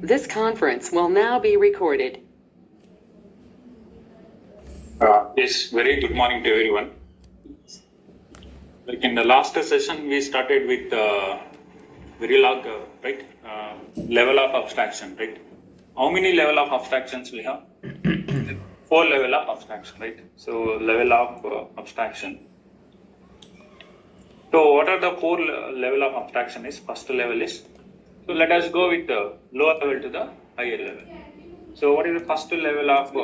This conference will now be recorded. Yes, very good morning to everyone. Like in the last session, we started with Verilog, right? Level of abstraction, right? How many level of abstractions we have? 4 level of abstraction, right? So level of abstraction. So what are the 4 level of abstraction is? First level is, so let us go with the lower level to the higher level. So what is the first level of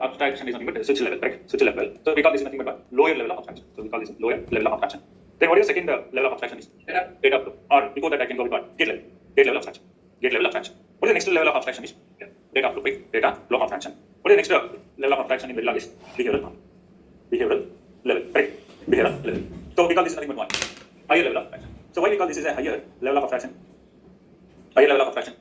abstraction is nothing but switch level, right? Switch level. So we call this nothing but lower level of abstraction. So we call this lower level of abstraction. Then what is the second level of abstraction is? Data flow. Or before that I can go with what? Gate level. Gate level abstraction. Gate level abstraction. What is the next level of abstraction is? Data flow, right? Data flow abstraction. What is the next level of abstraction in Verilog is? Behavioral. Behavioral level, right? Behavioral level. So we call this nothing but one. Higher level of abstraction. So why we call this is a higher level of abstraction? Higher level of abstraction.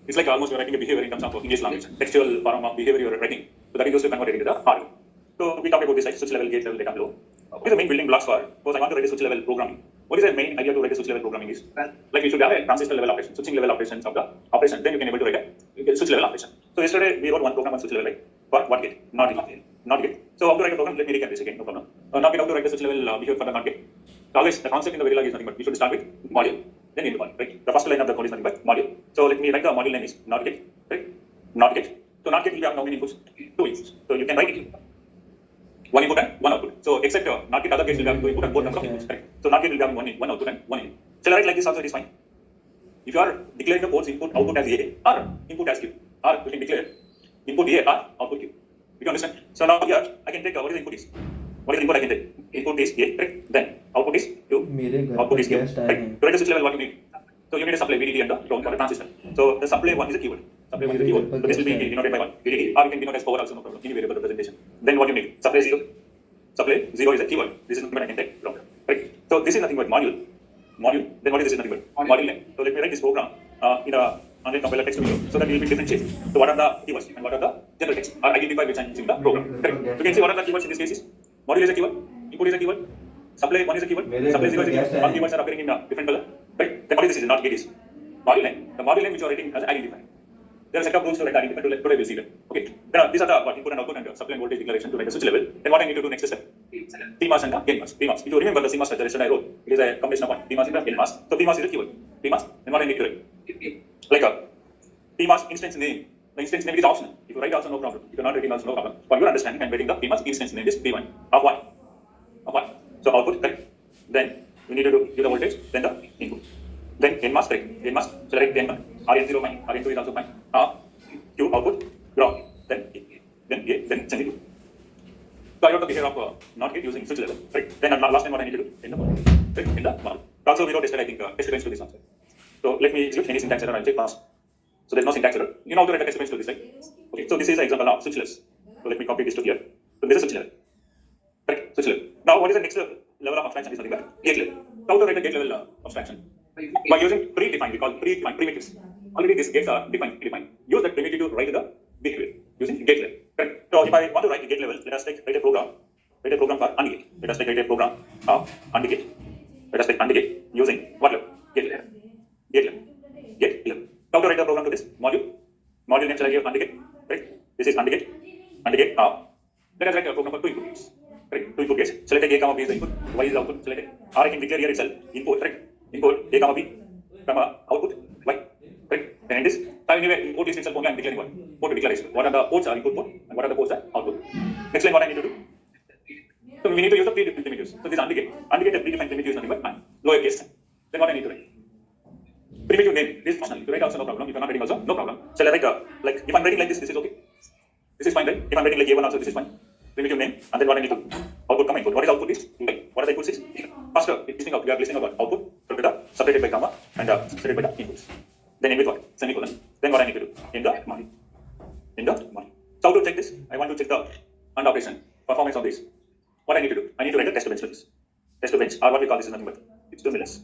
It's like almost you're writing a behavior in terms of English language, textual form of behavior you're writing. So that is also converted into the hardware. So we talk about this like switch level, gate level, data flow. What is the main building blocks for? Suppose I want to write a switch level programming. What is the main idea to write a switch level programming is? Like we should have a transistor level operation, switching level operations of the operation. Then you can able to write a switch level operation. So yesterday we wrote one program on switch level, right? For what gate? Not gate. Not gate. So how to write a program? Let me recap this again. No problem. Not gate. How to write a switch level behavior for the not gate? So always the concept in the Verilog is nothing but we should start with module. Then into one, right? The first line of the code is nothing but module. So let me write the module name is not get, right? Not get. So not get will have how many inputs? 2 inputs. So you can write it. One input and one output. So except not get other gates will have 2 input and both number of inputs, right? So not get will have one output and one input. Shall I write like this also? It is fine. If you are declaring the ports input output as A or input as Q, or you can declare input A or output Q. You can understand? So now here I can take what is the input is. What is the input I can take? Input is A, right? Then output is Q. Output is Q. Right? To write the switch level, what you need? So you need a supply VDD and the ground for a transistor. So the supply one is a keyword. Supply one is a keyword. So this will be denoted by one VDD, or you can denote as power also, no problem. Any variable representation. Then what you need? Supply zero. Supply zero is a keyword. This is nothing but I can take ground. Right? So this is nothing but module. Module. Then what is this? Nothing but module name. So let me write this program in a online compiler text window so that we will differentiate. So what are the keywords and what are the general text are identified which I'm using the program. Correct? You can see what are the keywords in this case is module is a keyword, input is a keyword, supply one is a keyword, supply zero is a keyword. All keywords are appearing in a different color. Right? Then what is this? Not gate is module name. The module name which you are writing as identified. There are a set of rules to write identified. Today we'll see that. Okay. Then these are the input and output and supply and voltage declaration to write the switch level. Then what I need to do next step? PMOS and GNMOS. PMOS. If you remember the CMOS structure yesterday I wrote, it is a combination of one. PMOS and GNMOS. So PMOS is a keyword. PMOS. Then what I need to write? Like a PMOS instance name. The instance name is optional. If you write also no problem. If you are not writing also no problem. For your understanding, I am writing the PMOS instance name is P1 of 1. Of 1. So output correct. Then we need to give the voltage, then the input. Then NMOS correct. NMOS. So write N1. RN0 fine. RN2 is also fine. Q output ground. Then A. Then send it to. So I wrote the behavior of not get using switch level. Right. Then last time what I need to do in the model. Right. In the model. Also we wrote yesterday I think test events to this answer. So let me execute any syntax error. I'll check fast. So there's no syntax error. You know how to write a test events to this, right? Okay. So this is an example of switch levels. So let me copy this to here. So this is switch level. Right. Switch level. Now what is the next level of abstraction? Is nothing but gate level. How to write a gate level abstraction? By using predefined. We call predefined primitives. Already these gates are defined. Use that primitive to write the behavior using gate level. Right. So if I want to write the gate level, let us write a program. Write a program for AND gate. Let us write a program of AND gate. Let us write AND gate using what level? Gate level. Gate level. Gate level. How to write the program to this module? Module name shall I give AND gate? Right. This is AND gate. AND gate of. Let us write a program for 2 input gates. Right. 2 input gates. Select A comma B is the input. Y is the output. Select A. Or I can declare here itself input. Right. Input A comma B comma output Y. Right. Then in this, so anyway, input is itself only I'm declaring one. Port declaration. What are the ports are input port and what are the ports are output. Next line what I need to do. So we need to use the predefined primitives. So this AND gate. AND gate the predefined primitive is nothing but lower case. Then what I need to write? Primitive name. This is optional. If you write also no problem. If you are not writing also no problem. Shall I write like if I'm writing like this is okay. This is fine, right? If I'm writing like A1 also, this is fine. Primitive name, and then what I need to output, comma input. What is output is? What are the inputs is? First, listening out. We are listening about output, separated by comma, and separated by the inputs. Then in with what? Semicolon. Then what I need to do? In the module. In the module. So how to check this? I want to check the AND operation, performance of this. What I need to do? I need to write a test bench to this. Test bench, or what we call this is nothing but it's stimulus.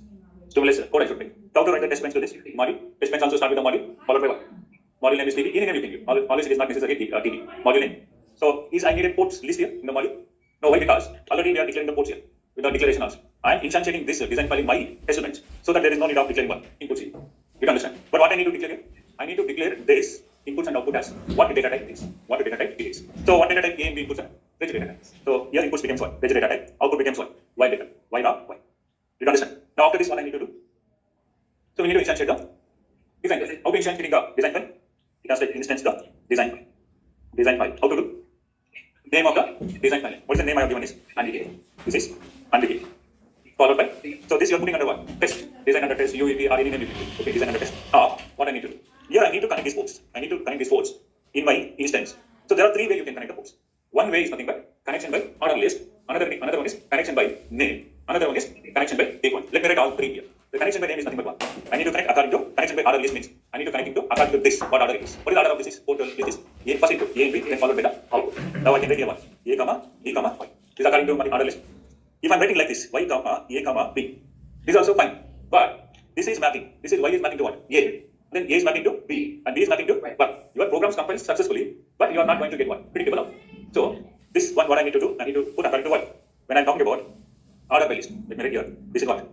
Stimulus code I should make. So how to write the test bench to this module? Test bench also start with the module, followed by what? Module name is TD. In everything. Always it is not necessary TD. Module name. So is I needed ports list here in the module? No, why? Because already we are declaring the ports here with the declaration also. I am instantiating this design file in my test bench so that there is no need of declaring one inputs here. You can understand. But what I I need to declare here? I need to declare this inputs and output as what data type it is. What data type it is. So what data type A and B inputs are? Reg data types. So here inputs becomes what? Reg data type. Output becomes what? Y data. Y dot Y. Did you understand? Now after this, what I need to do? So we need to instantiate the design file. How to instantiate the design file? It has to instance the design file. Design file. How to do? Name of the design file. What is the name I have given is undecay. This is undecay. Followed by, so this you are putting under what? Test. Design under test, UEP or any name you can. Okay, design under test. What I need to do? Here I need to connect these ports. I need to connect these ports in my instance. So there are three ways you can connect the ports. One way is nothing but connection by order list. Another one is connection by name. Another one is connection by take one. Let me write all three here. The connection by name is nothing but one. I need to connect according to connection by order list means I need to connect into according to this. What order it is? What is the order of this is? Port list is A first input A and B, then followed by the output. Now I can write here one A comma E comma Y. This is according to my order list. If I'm writing like this, Y comma A comma B, this is also fine. But this is mapping. This is Y is mapping to what? A. Then A is mapping to B, and B is mapping to Y. But your programs compile successfully, but you are not going to get what? Predictable out. So this one, what I need to do, I need to put according to what? When I'm talking about order by list, let me write here. This is what?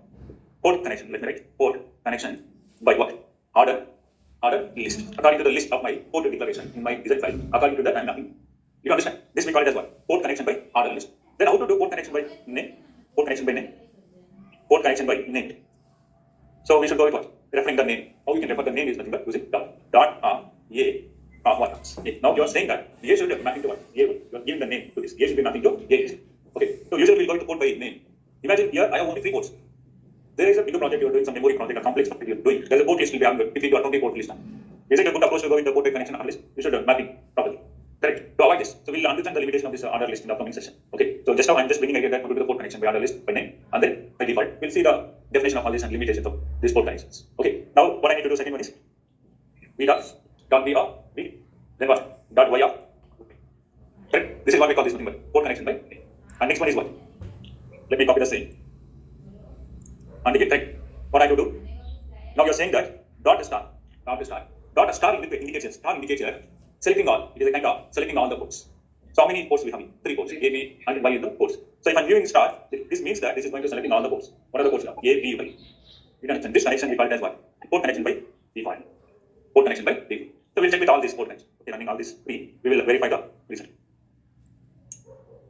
Port connection. Let me write port connection by what? Order list. According to the list of my port declaration in my design file, according to that I'm mapping. You understand? This we call it as what? Port connection by order list. Then how to do port connection by name? Port connection by name. Port connection by name. So we should go with what? Referring the name. How you can refer the name is nothing but using what? Now you are saying that A should be mapping to what? A. You are giving the name to this. A should be mapping to A. Okay. So usually we will go to port by name. Imagine here I have only 3 ports. There is a bigger project you are doing, some memory project, a complex project you are doing. There is a port list will be having if you are 20 port list. Is it a good approach to go with the port by connection order list? You should mapping properly. Correct. To avoid this, so we'll understand the limitation of this order list in the upcoming session. Okay. So just now I'm just bringing idea that we do the port connection by order list by name, and then by default we'll see the definition of all this and limitations of these port connections. Okay. Now what I need to do second one is V dot B of V. Then what? Dot Y of. Correct. This is what we call this nothing but port connection by name. And next one is what? Let me copy the same. And again, correct. What I have to do? Now you're saying that dot star indicates here selecting all. It is a kind of selecting all the ports. So how many ports we have? 3 ports. A, B, and Y is the ports. So if I'm viewing star, this means that this is going to selecting all the ports. What are the ports now? A, B, Y. You understand? This connection we call it as what? Port connection by default. Port connection by default. So we'll check with all these port connections. Okay, running all these 3. We will verify the result.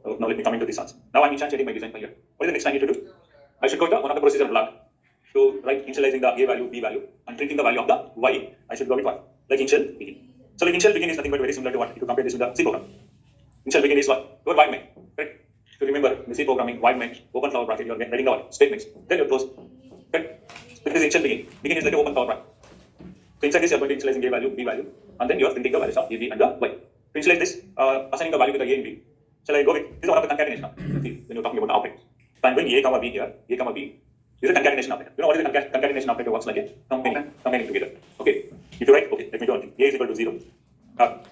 So now let me come into this answer. Now I'm instantiating my design file here. What is the next I need to do? I should go to one of the procedure block to write initializing the A value, B value, and printing the value of the Y. I should go with what? Like initial begin. So like initial begin is nothing but very similar to what? If you compare this with the C program. Initial begin is what? Your while main. Right? If you remember in C programming, while main, open flower bracket, you are writing the what? Statements. Then you close. Right? This is initial begin. Begin is like an open flower bracket. So inside this you are going to initializing A value, B value, and then you are printing the values of A, B, and the Y. To initialize this, assigning the value to the A and B. Shall I go with? This is one of the concatenation. See, when you're talking about the operator. So I'm going A comma B here, A comma B. This is a concatenation operator. You know what is a concatenation operator works like? Combining together. Okay. If you write, okay, let me do one thing. A is equal to 0.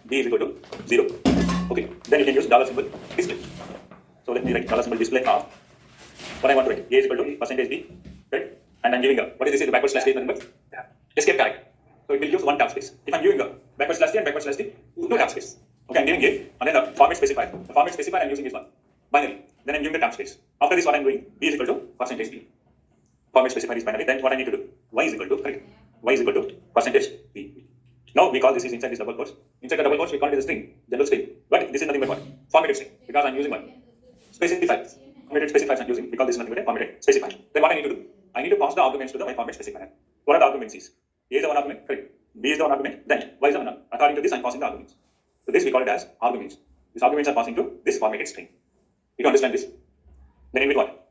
B is equal to 0. Okay. Then you can use dollar symbol display. So let me write dollar symbol display of what I want to write. A is equal to percentage B. Right? And I'm giving a, what is this? The backward slash statement, but escape character. So it will use 1 tab space. If I'm giving a backward slash D and backward slash D, 2 tab space. Okay, I'm giving A, and then the format specifier. The format specifier I'm using is one. Binary. Then I'm giving the tab space. After this, what I'm doing, B is equal to percentage B. Format specifier is binary. Then what I need to do? Y is equal to, correct? Y is equal to percentage B. Now we call this is inside this double quotes. Inside the double quotes, we call it as a string, general string. But this is nothing but what? Formatted string. Because I'm using what? Specifiers. Formatted specifiers I'm using because this is nothing but a formatted specifier. Then what I need to do? I need to pass the arguments to my format specifier. What are the arguments is? A is the one argument, correct? B is the one argument. Then Y is the one argument. According to this, I'm passing the arguments. So this we call it as arguments. These arguments are passing to this formatted string. You understand this? Then in with what?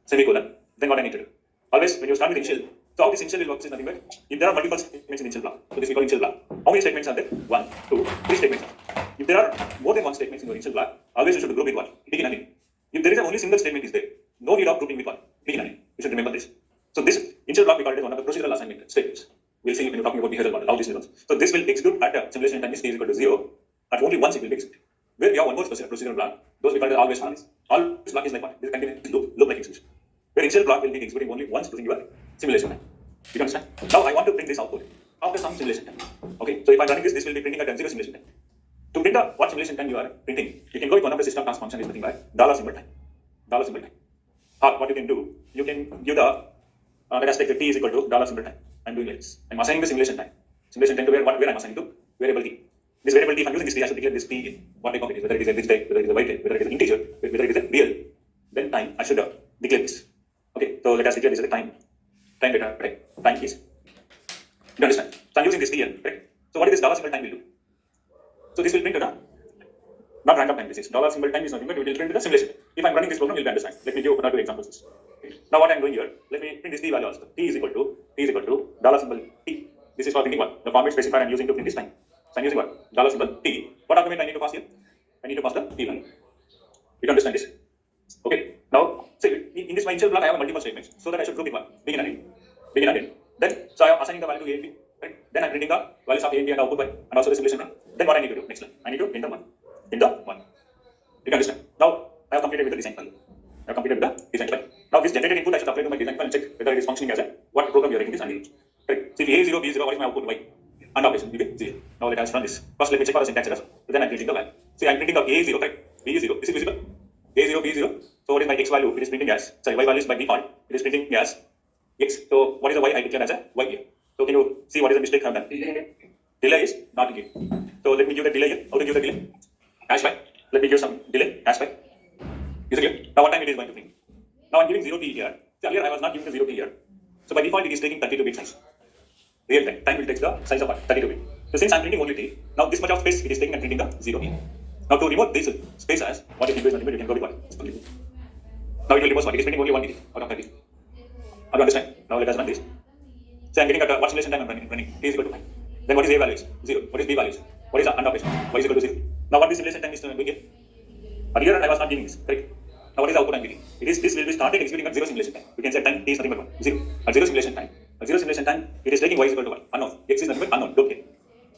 Semicolon. Then what I need to do? Always when you start with initial, so how this initial will work is nothing but if there are multiple statements in initial block, so this we call initial block. How many statements are there? 1, 2, 3 statements. If there are more than 1 statements in your initial block, always you should group with what? Begin and end. If there is only single statement is there, no need of grouping with what? Begin and end. You should remember this. So this initial block we call it as one of the procedural assignment statements. We'll see when you're talking about behavioral model, how this works. So this will execute at a simulation time is t is equal to 0, at only once it will execute. Where we have one more procedural block, those we call it always block. Always block is like what? This continuous loop like execution. Where initial block will be executing only once during your simulation time. You understand? Now I want to print this output after some simulation time. Okay, so if I'm running this will be printing at 0 simulation time. To print the what simulation time you are printing, you can go with one of the system task function is nothing but dollar symbol time. Or what you can do, you can give the let us take the t is equal to dollar symbol time. I'm doing like this. I'm assigning the simulation time. Simulation time to where I'm assigning to variable t. This variable t, if I'm using this t, I should declare this t in what type of it is, whether it is a rich type, whether it is a white type, whether it is an integer, whether it is a real. Then time, I should declare this. Okay, so let us declare this as a time data, right? Time is. You understand? So I'm using this t here, right? So what is this dollar symbol time will do? So this will print a not random time. This is dollar symbol time is nothing but it will print the simulation. If I'm running this program, you'll understand. Let me give one or two examples. Now what I'm doing here, let me print this t value also. T is equal to dollar symbol t. This is for printing what? The format specifier I'm using to print this time. So I'm using what? Dollar symbol t. What argument I need to pass here? I need to pass the t value. You can understand this. Okay. Now, see, in this my initial block I have multiple statements, so that I should group in one. Begin and end. Then, so I am assigning the value to a and b. Right? Then I'm printing the values of a and b and output by, and also the simulation time. Then what I need to do next line? I need to enter one. You can understand. Now I have completed with the design file. Now this generated input I should apply to my design file and check whether it is functioning as a what program you are writing this and right. See A0, B0, what is my output y? And operation you get 0. Now let us run this. First let me check for the syntax error. So then I'm printing the value. See I'm printing the A0, correct? B0. This is visible. A0, B0. So what is my x value? It is printing as y value is by default. It is printing as x. So what is the y I declare as a y here? So can you see what is the mistake I have done? Delay is not given. So let me give the delay here. How to give the delay? Hash by. Let me give some delay, hash by. Is it clear? Now what time it is going to print? Now I'm giving 0t here. See, earlier I was not giving the 0t here. So by default it is taking 32-bit size. Real time. Time will take the size of 32-bit. So since I'm printing only t, now this much of space it is taking and printing the 0 here. Now to remove this space as what if you is limit, you can go with what? Now it will remove what? It is printing only 1 digit out of 30. How do you understand? Now let us run this. So I'm getting at what simulation time I'm running. T is equal to 5. Then what is a value is? 0. What is b value is? What is the AND operation? Y is equal to 0. Now what this simulation time is doing here? Earlier I was not giving this, correct? Now what is the output I'm getting? This will be started executing at 0 simulation time. We can say time t is nothing but 1, 0. At 0 simulation time. At 0 simulation time, it is taking y is equal to 1, unknown. X is nothing but unknown, don't care.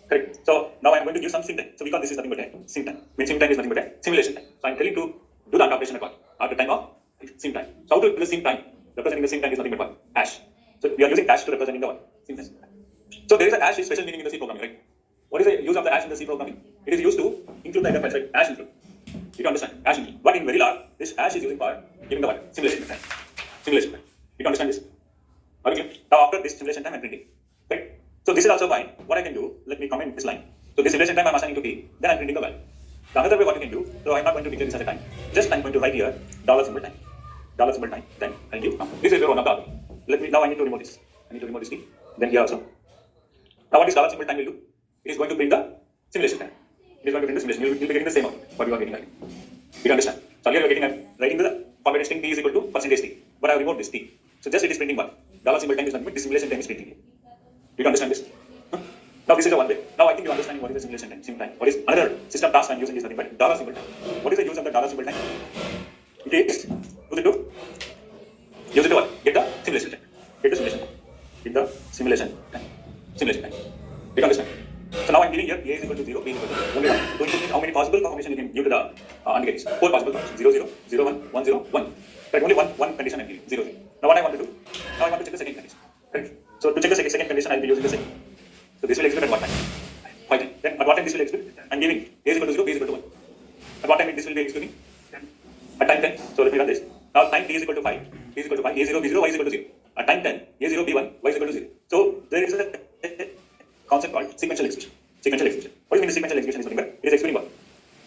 Correct? So now I'm going to give some sim time. So because this is nothing but a sim time. Means sim time is nothing but a simulation time. So I'm telling to do the AND operation at the time of sim time. So how to represent sim time? Representing the sim time is nothing but what? Hash. So we are using hash to representing the what? Sim time. So there is a hash is special meaning in the C programming, right? What is the use of the hash in the C programming? It is used to include the interface, right? Hash include. You can understand? Hash include. But in Verilog, this hash is using for giving the what? Simulation time. Simulation time. You can understand this? Okay. Now after this simulation time I'm printing. Right? So this is also fine. What I can do, let me comment this line. So this simulation time I'm assigning to t, then I'm printing the value. The another way what you can do, so I'm not going to declare this as a time. Just I'm going to write here dollar symbol time. Dollar symbol time. Then I'll give. This is one of the. Let me now I need to remove this. I need to remove this t. Then here also. Now what is dollar symbol time will do? It is going to print the simulation time. It is going to print the simulation. You will be getting the same output what you are getting right. You can understand. So earlier you are getting writing the formatted string t is equal to percentage %t. But I have removed this t. So just it is printing what? Dollar symbol time is nothing but this simulation time is printing. You can understand this? Now this is the one way. Now I think you understand what is the simulation time, sim time. What is another system task I am using is nothing but dollar symbol time. What is the use of the dollar symbol time? It is use it to what? Get the simulation time. Get the simulation time. Get the simulation time. Simulation time. You can understand? So now I'm giving here a is equal to 0, b is equal to only 1. So you how many possible combination you can give to the AND gates? 4 possible combinations. 0, 0, 0, 1, 1, 0, 1. Right? Only one condition I'm giving. 0, 0. Now what I want to do? Now I want to check the second condition. Right? So to check the second condition, I'll be using the second. So this will execute at what time? 5 time. Then at what time this will execute? I'm giving a is equal to 0, b is equal to 1. At what time this will be executing? At time 10. So let me run this. Now time t is equal to 5, b is equal to 5, a0, b0, y is equal to 0. At time 10, a0, b1, y is equal to 0. So there is a concept called sequential execution. Sequential execution. What do you mean sequential execution is nothing but it is executing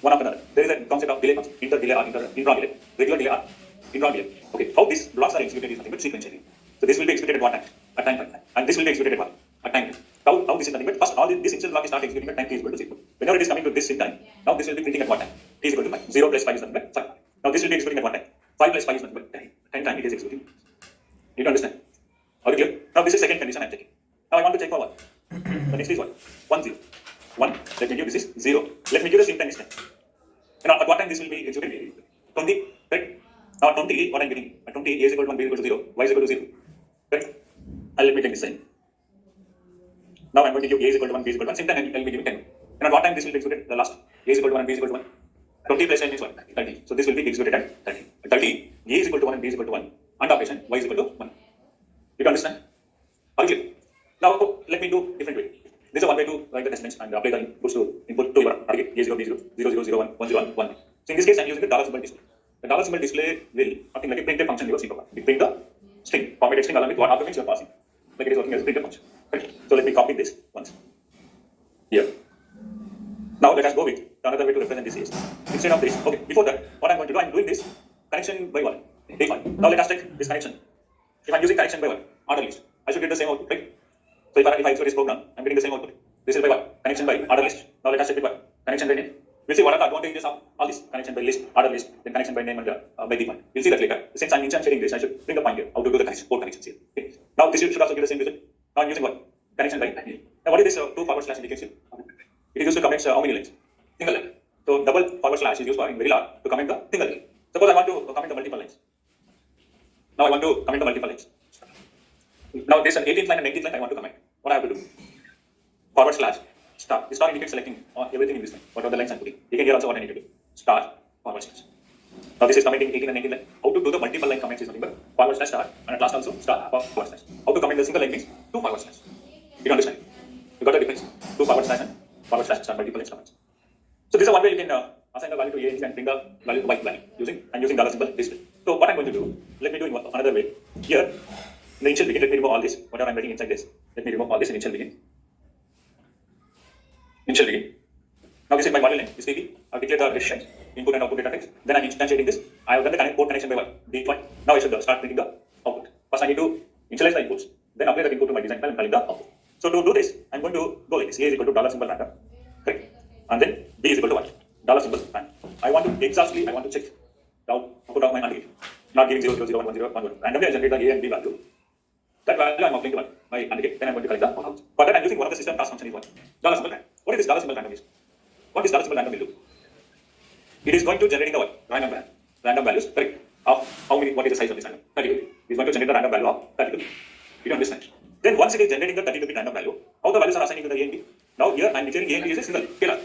one after another. There is a concept of delay concept, inter delay or intron delay, regular delay or intron delay. Okay, how these blocks are executed is nothing but sequentially. So this will be executed at what time? At time 5. And this will be executed at what? At time 10. Now this is nothing but first all this initial block is start executing at time t is equal to 0. Whenever it is coming to this in time, now this will be printing at what time? T is equal to 5. 0 plus 5 is nothing but 5. Now this will be executing at what time? 5 plus 5 is nothing but 10. 10 time it is executing. You can understand? Are you clear? Now this is second condition I am checking. Now I want to check for what? The next is what? 1, 0. 1. Let me give this is 0. Let me give the same time this time. And at what time this will be executed? 20. Right? Now 20, what I am getting? At 20, a is equal to 1, b is equal to 0, y is equal to 0. Right? And let me take this sign. Now I am going to give a is equal to 1, b is equal to 1. Same time I will be giving 10. And at what time this will be executed? The last. A is equal to 1 and b is equal to 1. 20 plus 10 is what? 30. So this will be executed at 30. At 30, a is equal to 1 and b is equal to 1. And operation y is equal to 1. You can understand? Are you clear? Now let me do different way. This is one way to write the testments and apply the inputs to input to your target A0, B0, 0, 0, 0, 1, 1, 0, 1, 1. So in this case I am using the dollar symbol display. The dollar symbol display will nothing like a printed function in your C program. It print the string, formatted string along with what arguments you are passing. like it is working as a printer function. Correct? So let me copy this once. Here. Now let us go with another way to represent this is instead of this. Okay, before that, what I'm going to do, I'm doing this connection by one. Take 1. Now let us take this connection. If I'm using connection by one, order list, I should get the same output, right? So if I execute this program, I'm getting the same output. This is by what? Connection by order list. Now let us check with what? Connection by name. We'll see what are the advantages of all this. Connection by list, order list, then connection by name and by default. We'll see that later. Since I'm instantiating this, I should bring the point here. How to do the connection, 4 connections here. Okay. Now this should also give the same result. Now I'm using what? Connection by name. Now what is this 2 forward slash indication? It is used to comment how many lines? Single line. So double forward slash is used for in Verilog to comment the single line. Suppose I want to comment the multiple lines. Now I want to comment the multiple lines. Now this an 18th line and 19th line I want to comment. What I have to do? Forward slash star. The star indicates selecting everything in this line. What are the lines I'm putting? You can hear also what I need to do. Star forward slash. Now this is commenting 18 and 19 line. How to do the multiple line comments is nothing but forward slash star and at last also star forward slash. How to comment the single line means 2 forward slash. You understand? You got the difference? 2 forward slash and forward slash star multiple line comments. So this is one way you can assign the value to A and bring the value to Y value using dollar symbol display. So what I'm going to do, let me do in another way. Here, in the initial begin, let me remove all this. Whatever I'm writing inside this, let me remove all this in initial begin. Initial begin. Now this is my model name, this VB. I've declared the decisions, input and output data types. Then I'm instantiating this. I have done the port connection by Y, default. Now I should start printing the output. First I need to initialize the inputs, then apply that input to my design file and print the output. So to do this, I'm going to go like this. A is equal to dollar symbol random. Correct. And then B is equal to what? Dollar symbol random. I want to check the output of my AND gate. Not giving 0, 0, 0, 1, 1, 0, 1, 1. Randomly I generate the A and B value. That value I'm applying to my AND gate. Then I'm going to collect the output. For that I'm using one of the system task function is what? Dollar symbol random. What is this dollar symbol random is? What is dollar symbol random will do? It is going to generate the what? Random values. Correct. Of how many? What is the size of this random? 32. It is going to generate the random value of 32. You understand? Then once it is generating the 32-bit random value, how the values are assigning to the A and B? Now here I'm declaring A and B is a single scalar.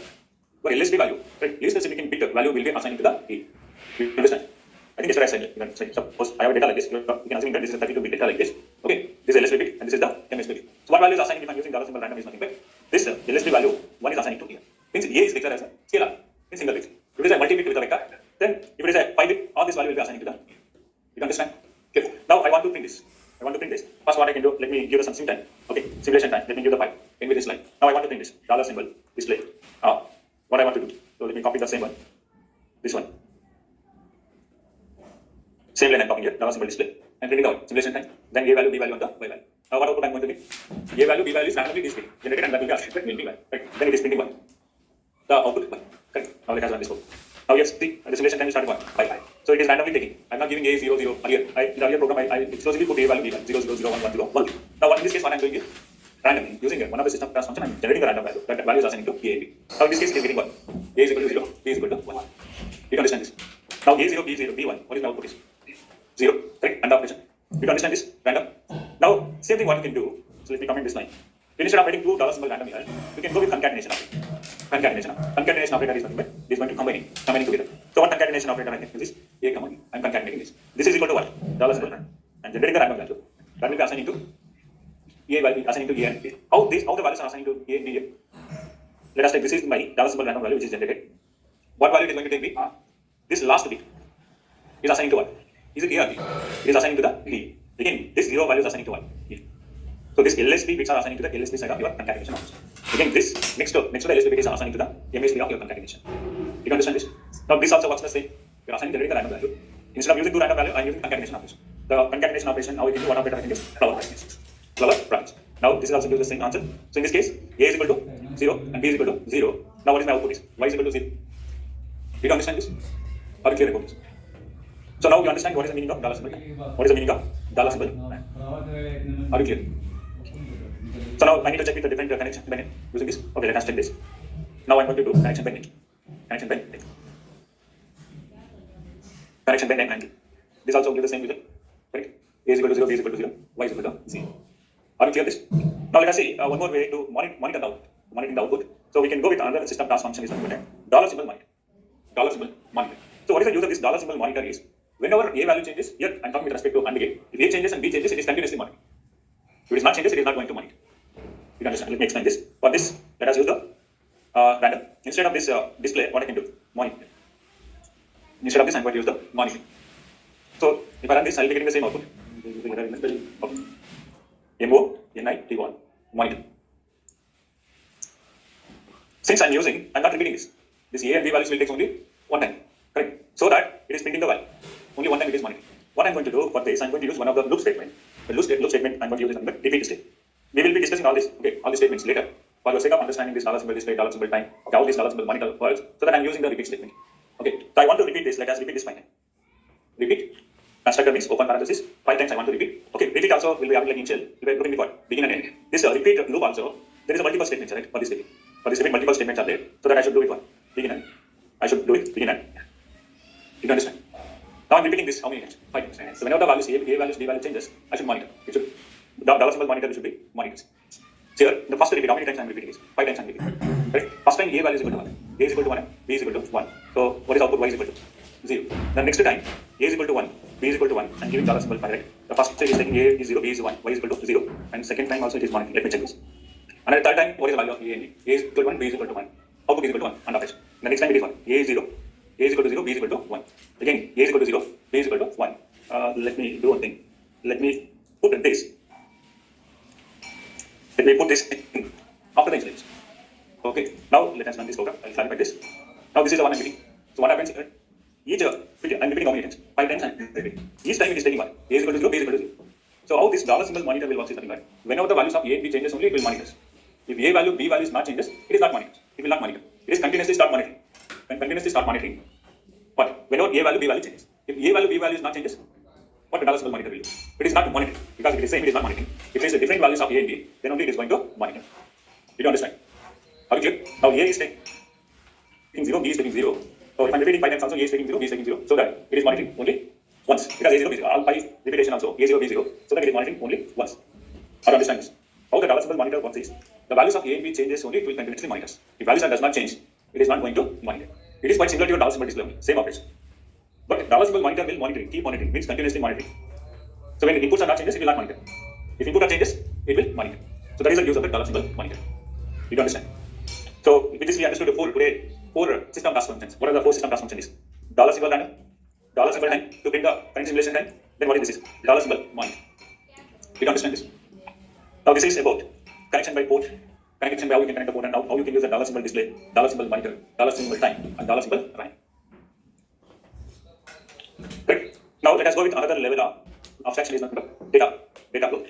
But LSB value, right? Least significant bit value will be assigned to the A. You understand? I think that's what I said. You can say, suppose I have a data like this. You can assume that this is a 32-bit data like this. Okay, this is LSB bit and this is the MSB bit. So what value is assigned if I'm using dollar symbol random is nothing but this LSB value 1 is assigned to here. Means A is declared as a scalar in single bit. If it is a multi-bit with a vector, then if it is a 5-bit, all this value will be assigned to the A. You understand? Okay. Now I want to print this. First what I can do, let me give some sim time. Okay, simulation time. Let me give the file. In with this line. Now I want to print this. Dollar symbol display. What I want to do. So let me copy the same one. This one. Same line I'm copying here. Dollar symbol display. And printing out. Simulation time. Then A value, B value on the Y value. Now what output I'm going to get? A value, B value is randomly displayed. Generated and that will be assigned will be Y. Right. Then it is printing 1. The output 1. Correct. Now let us run this code. Now yes, the simulation time is starting 1. 5. So it is randomly taking. I'm not giving A 0 0 earlier. In the earlier program I exclusively put A value, B value 0 0 0 1 1 0 1. Now in this case what I'm doing is randomly using one of the system task function I'm generating the random value. That value is assigned to A and B. Now in this case it is getting 1. A is equal to 0, B is equal to 1. You understand this? Now A 0, B 0, B 1. What is the output is? 0. Correct? And operation. You understand this? Random. Now same thing what you can do. So let me comment this line. Instead of writing 2 dollar symbol random here, you can go with concatenation operator. Concatenation operator is nothing but it is going to combining together. So what concatenation operator I can use is A comma B. I'm concatenating this. This is equal to what? Dollar symbol random. And generating the random value. That will be assigning to A value, assigning to A and B. How the values are assigning to A and B here? Let us take this is my dollar symbol random value which is generated. What value it is going to take B? This last bit is assigning to what? Is it A or B? It is assigning to the B. Again, this 0 value is assigning to what? B. So this LSB bits are assigning to the LSB side of your concatenation option. Again, this next to the LSB bit is assigning to the MSB of your concatenation. You understand this? Now this also works the same. You are assigning generating the random value. Instead of using 2 random value, I am using concatenation operation. The concatenation operation, how we can do one operator I can use flower brackets. Flower brackets. Now this is also gives the same answer. So in this case, A is equal to 0 and B is equal to 0. Now what is my output is? Y is equal to 0. Did you understand this? Are you clear about this? So now you understand what is the meaning of dollar symbol. What is the meaning of dollar symbol? Are you clear? So now I need to check with the different connection by name using this. Okay, let us check this. Now I'm going to do connection by name. Connection by name. Connection by name and this also gives the same result. Right? A is equal to 0, B is equal to 0, Y is equal to 0. Are you clear this? Now let us see one more way to monitor the output. Monitoring the output. So we can go with another system task function is dollar symbol monitor. Dollar symbol monitor. So what is the use of this dollar symbol monitor is whenever A value changes, here I'm talking with respect to AND gate. If A changes and B changes, it is continuously monitored. If it is not changes, it is not going to monitor. You understand? Let me explain this. For this, let us use the random. Instead of this display, what I can do? Monitor. Instead of this, I'm going to use the monitor. So if I run this, I'll be getting the same output. MO NIT1 monitor. Since I'm not repeating this. This A and B values will take only one time, correct? So that it is printing the value. Only one time it is monitoring. What I'm going to do for this, I'm going to use one of the loop statement. The loop statement I'm going to use is nothing but repeat state. We will be discussing all this, okay, all these statements later. For the sake of understanding this dollar symbol display, dollar symbol time, okay, all these dollar symbol monitor words, so that I'm using the repeat statement. Okay, so I want to repeat this. Let us repeat this 5 times. Repeat. Constructor means open parenthesis. 5 times I want to repeat. Okay, repeat also will be having like initial. We are looking for begin and end. This repeat loop also. There is a multiple statements, right? For this statement. For this statement, multiple statements are there. So that I should do it for begin and. I should do it begin and. You understand? Now I'm repeating this how many times? 5 times. So whenever the values A values, B value changes, I should monitor. It should the dollar symbol monitor should be monitors. So here, the first repeat, how many times I'm repeating this? 5 times I'm repeating. Right? First time A value is equal to 1. A is equal to 1 and B is equal to 1. So what is output? Y is equal to 0. The next time, A is equal to 1, B is equal to 1, and giving dollar symbol 5, right? The first time is taking A is 0, B is 1, Y is equal to 0. And second time also it is monitoring. Let me check this. And the third time, what is the value of A and B? A is equal to 1, B is equal to 1. Output is equal to 1 and operation. The next time it is 1. A is 0. A is equal to 0, B is equal to 1. Again, A is equal to 0, B is equal to 1. Let me do one thing. Let me put this. Let me put this in after the initialization. Okay, now let us run this program. I'll clarify this. Now this is the one I'm repeating. So what happens? Each I'm repeating how many times? 5 times I'm repeating. Each time it is taking 1. A is equal to 0, B is equal to 0. So how this dollar symbol monitor will work is nothing but whenever the values of A and B changes only, it will monitor. If A value, B value is not changes, it is not monitor. It will not monitor. It is continuously start monitoring. When continuously start monitoring, but whenever A value, B value changes. If A value, B value is not changes, what the dollar symbol monitor will do? It is not monitoring because if it is same, it is not monitoring. If it is the different values of A and B, then only it is going to monitor. Did you understand? Are you clear? Now A is taking 0, B is taking 0. So if I'm repeating 5 times also, A is taking 0, B is taking 0. So that it is monitoring only once. Because A0, B0, all 5 repetition also, A0, B0. So that it is monitoring only once. How to understand this? How the dollar symbol monitor works is, the values of A and B changes only, it will continuously monitor. If values does not change, it is not going to monitor. It is quite similar to your dollar symbol display only, same operation. But dollar symbol monitor will monitor, keep monitoring, means continuously monitoring. So when the inputs are not changes, it will not monitor. If input are changes, it will monitor. So that is the use of the dollar symbol monitor. Did you understand? So with this we understood the four system task functions. What are the 4 system task functions? Dollar symbol time to bring the current simulation time. Then what is this? Dollar symbol monitor. Did you understand this? Now this is about connection by port, connection by how you can connect the port and how you can use the dollar symbol display, dollar symbol monitor, dollar symbol time, and dollar symbol time. Right. Now let us go with another level of abstraction is nothing but data flow.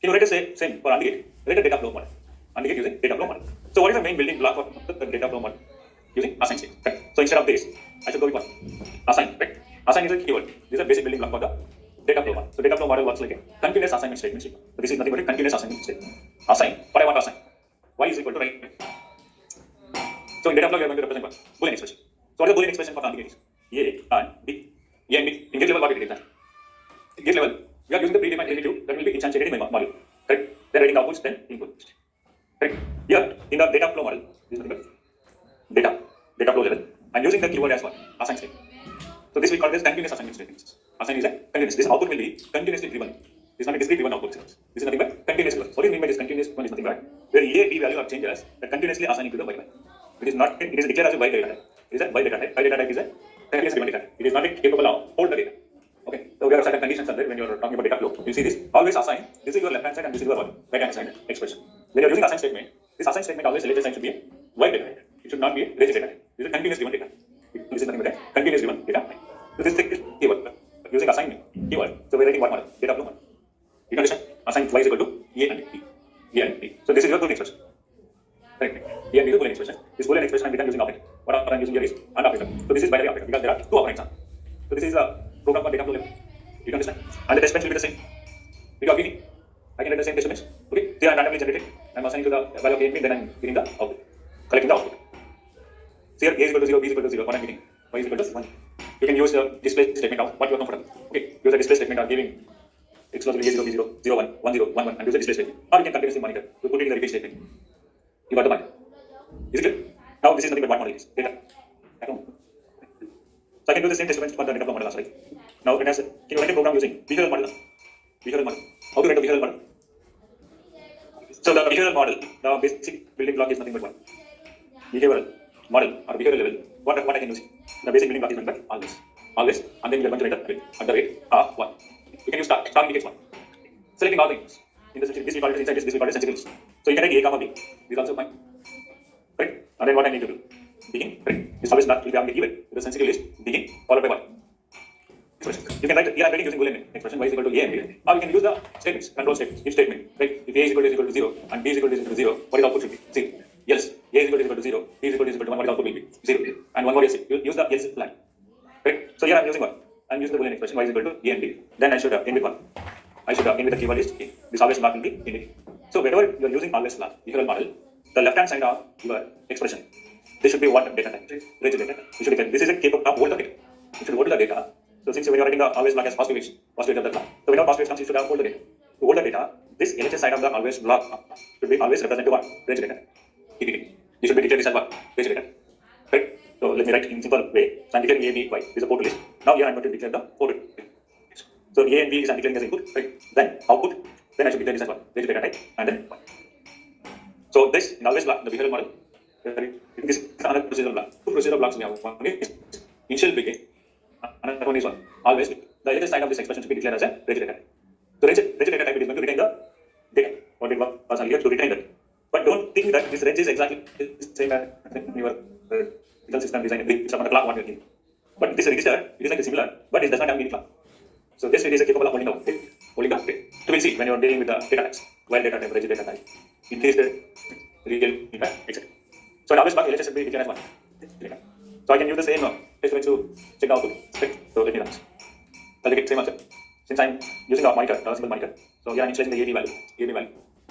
Let us say same for AND gate. Write a data flow model. AND gate using data flow model. So what is the main building block for the data flow model? Using assign state. Right. So instead of this, I should go with what? Assign. Right. Assign is a keyword. This is a basic building block for the data flow model. So data flow model works like a continuous assignment statement. So this is nothing but a continuous assignment statement. Assign. What I want to assign. Y is equal to right. So in data flow you are going to represent what? Boolean expression. So what is the Boolean expression for AND gate? A and B. A and B. In gate level what we did that? In gate level, we are using the predefined primitive that will be instantiated in my module. Correct? Then writing outputs, then input. Correct? Here, in the data flow model, this is nothing but data flow level. I'm using the keyword as what? Assign state. So this we call this continuous assignment statements. Assign is a continuous. This output will be continuously driven. This is not a discrete driven output. This is nothing but continuous driven. What do you mean by this continuous one is nothing but where A, B value are changes that continuously assigning to the Y value. It is not. It is declared as a Y data type. It is a Y data type. Y data type is a continuous driven data type. It is not capable of hold the data. Okay. So there are certain conditions are there when you are talking about data flow. You see this. Always assign. This is your left hand side and this is your right hand side expression. When you are using assign statement, this assign statement always LHS sign should be a Y data type. It should not be a REGES data type. This is a continuous driven data. This is nothing but a continuous driven data type. So this is keyword. Using assign keyword. So we are writing what model? Data flow model. You can understand? Assign Y is equal to A and B. A and B. So this is your Boolean expression. Correct. A and B is a Boolean expression. This Boolean expression I am written using operator. What I am using here is AND operator. So this is binary operator because there are 2 operands. So this is a program for data flow level. You can understand? And the test bench will be the same. If you are beginning, I can write the same test bench. Okay. They are randomly generated. I am assigning to the value of A and B, then I am getting the output. Collecting the output. So here A is equal to 0, B is equal to 0, what I am getting? Y is equal to 1. You can use the display statement of what you are comfortable. Okay. Use the display statement of giving exclusively A0, B0, 0, 1, 1, 0, 1, 1 and use the display statement. Or you can continuously monitor. You put it in the repeat statement. You got the monitor. Is it clear? Now this is nothing but what model is? Data. So I can do the same test bench for the data flow model also, right? Now let us can you write a program using behavioral model? Behavioral model. How to write a behavioral model? So the behavioral model, the basic building block is nothing but what? Behavioral model or behavioral level. What I can use? The basic building block is nothing but always, and then we are going to write at the rate of 1. You can use star indicates 1. Selecting all the inputs. In this we call it inside this we call it sensible list. So you can write a comma b. This is also fine. Correct? And then what I need to do? Begin. Correct? This always will be having a keyword. The sensible list begin followed by what? Expression. You can write here I'm writing using Boolean expression y is equal to a and b. Now you can use the statements, control statements, if statement. Right? If a is equal to 0 and b is equal to 0, what is output should be? 0. Else a is equal to 0, b is equal to 1, what is output will be? 0. And one more else. You use the else flag. Correct? So here I'm using what? I'm using the Boolean expression y is equal to a and b. Then I should end with what? I should end with the keyword list a. This always block will be in it. So whenever you are using always block, behavioral model, the left hand side of your expression, this should be what data type? Range data. You should define this is a capable of hold the data. You should hold the data. So since when you are writing the always block as positive edge of the block, so whenever positive edge comes, you should have hold the data. To hold the data, this LHS side of the always block should be always represent to what? Range data. You should be declared this as what? Range data. Right? So let me write in simple way. So I'm declaring A, B, Y. This is a port list. Now here I'm going to declare the port list. So A and B is I'm declaring as input. Right? Then output. Then I should declare this as what? Range data type and then Y. So this in always block the behavioral model. This is another procedural block. Two procedural blocks we have. One is initial begin. Another one is one. Always begin. The LHS side of this expression should be declared as a range data type. So range data type it is going to retain the data. What it was earlier to retain that. But don't think that this range is exactly the same as your result system design. It's on the clock what you are doing. But this register it is like similar, but it does not have any clock. So this it is capable of holding down. Holding down. So we'll see when you are dealing with the data types. While data type, range data type. It is the real data, etc. So in always block LHS should be declared as one. So I can use the same experiment to check the output. So let me run this. I'll get the same answer. Since I'm using a monitor, a single monitor. So here I'm initializing the AB value.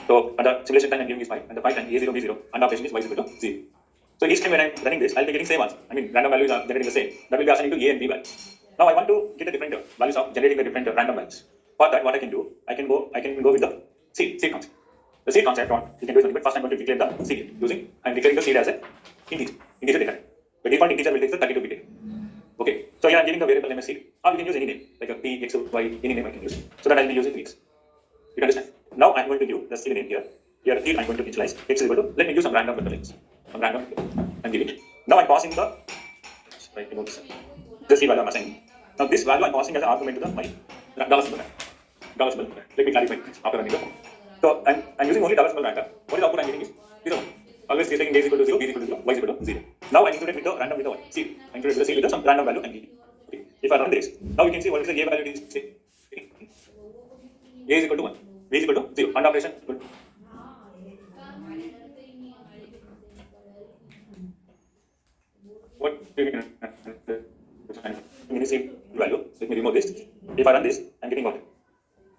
So at the simulation time I'm giving is 5 and the 5 time A0, B0 and operation is y is equal to 0. So each time when I'm running this, I'll be getting same answer. I mean random values are generating the same. That will be assigning to A and B value. Now I want to get the different values of generating the different random values. For that what I can do, I can go with the seed concept. The seed concept what you can do is but first I'm going to declare the seed using I'm declaring the seed as a integer data. The default integer will take the 32 bit. Okay. So here I'm giving the variable name as seed. Or you can use any name, like a p, x, y, any name I can use. So that I'll be using x. You understand? Now I'm going to give the seed name here. Here I'm going to initialize x is equal to, let me use some random values. Some random and give it. Now I'm passing the seed value I'm assigning. Now this value I'm passing as an argument to the my dollar symbol. Dollar symbol. Let me clarify after running the. So I'm using only dollar symbol random. What is the output I'm getting is 0. Always taking a is equal to 0, b is equal to 0, y is equal to 0. Now I included with the random with the y. See, I included with the seed with some random value and give it. Okay. If I run this, now you can see what is the a value it is. A is equal to 1, b is equal to 0, and operation equal to. What do you mean? Same value. Let me remove this. If I run this, I'm getting what?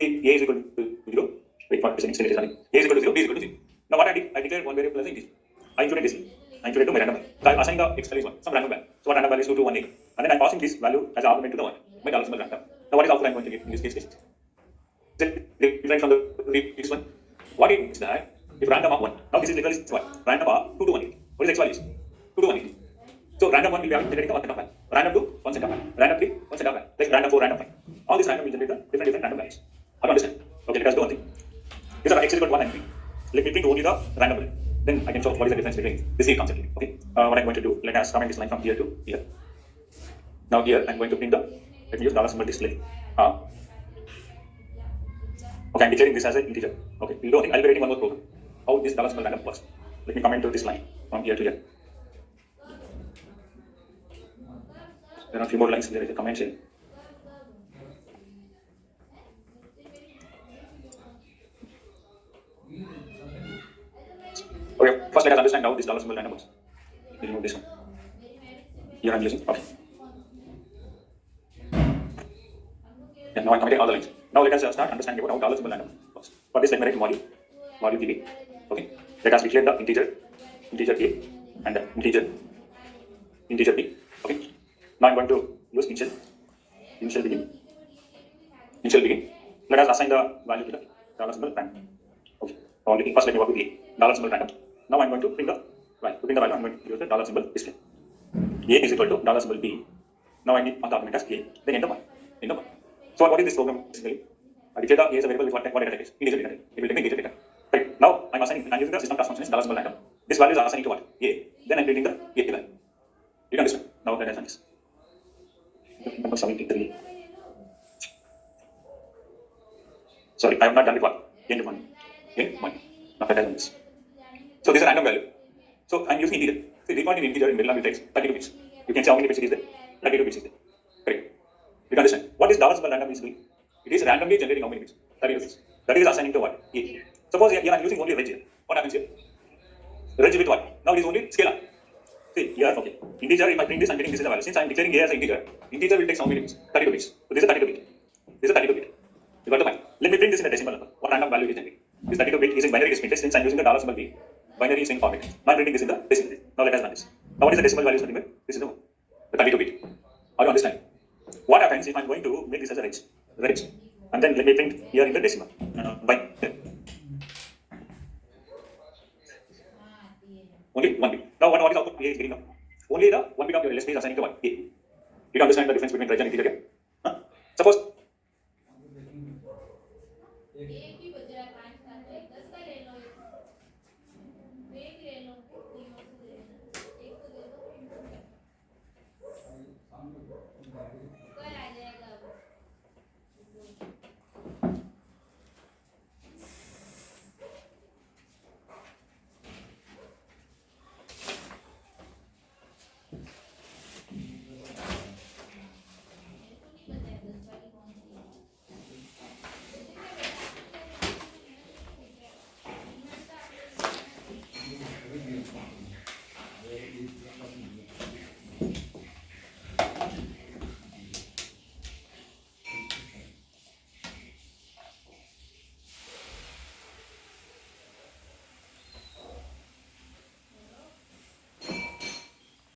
A is equal to 0. Wait for this. A is equal to 0, b is equal to 0. Now what I did, I declared one variable as integer. I included this. I included to my random value. So I'm assigning the x value is 1, some random value. So what random value is 2 to 1 8. And then I'm passing this value as an argument to the 1. My dollar symbol random. Now what is output I'm going to get in this case? Is it different from the previous one? What it means that if random of 1. Now this is literally what? Random of 2 to 1 8. What is x value? 2 to 1 8. So random 1 will be generating the 1 set of value. Random 2, 1 set of value. Random 3, 1 set of value. Like random 4, random 5. All these random will generate the different random values. How to understand? Okay, let us do one thing. These are x is equal to 1 and 3. Let me print only the random value. Then I can show what is the difference between the seed concept. Okay. What I'm going to do, let us comment this line from here to here. Now here I'm going to print the, let me use dollar symbol display. Okay, I'm declaring this as an integer. Okay, we'll do one thing. I'll be writing one more program. How this dollar symbol random works. Let me comment to this line from here to here. There are a few more lines. There is a comment here. Okay, first let us understand how this dollar symbol random works. Let me remove this one. Here I'm using. Okay. Yeah, now I'm commenting all the lines. Now let us start understanding about how dollar symbol random works. For this, let me write module DB. Okay. Let us declare the integer A and the integer B. Okay. Now I'm going to use initial begin. Let us assign the value to the dollar symbol random. Okay. Only first let me work with A. Dollar symbol random. Now I'm going to print the value. To print the value, I'm going to use the dollar symbol display. A is equal to dollar symbol B. Now I need on the argument as A. Then enter 1. So what is this program basically? I declare the A is a variable with what data type is? Integer data type. It will take the integer data. Right. Now I'm using the system class function is dollar symbol random. This value is assigned to what? A. Then I'm printing the A value. You can understand? Now let us run this. Number 73. Sorry, I have not done it what? End one. in 1. Now that is this. So this is a random value. So I'm using integer. So default in integer in middle will takes 32 bits. You can see how many bits it is there. 32 bits is there. Correct. You can understand. What is double symbol random is doing? It is randomly generating how many bits? 32 bits. That is assigning to what? A. Suppose here I'm using only reg here. What happens here? Reg with what? Now it is only scalar. See, here, okay. Integer, if I bring this, I'm getting this is the value. Since I'm declaring A as an integer will take how many bits? 32 bits. So this is a 32 bit. This is a 32 bit. You got the point? Let me bring this in a decimal number. What random value it is generating? This 32 bit is in binary display. Since I'm using the dollar symbol B, binary is in format. Now I'm bringing this in the decimal. Now let us run this. Now what is the decimal value? This is the 32 bit. How do you understand? What happens if I'm going to make this as a reg, and then let me print here in the decimal. By only 1 bit. Now what is output A is getting now? Only the 1 bit of your LSB is assigning to what? A. Did you understand the difference between reg and integer here? Suppose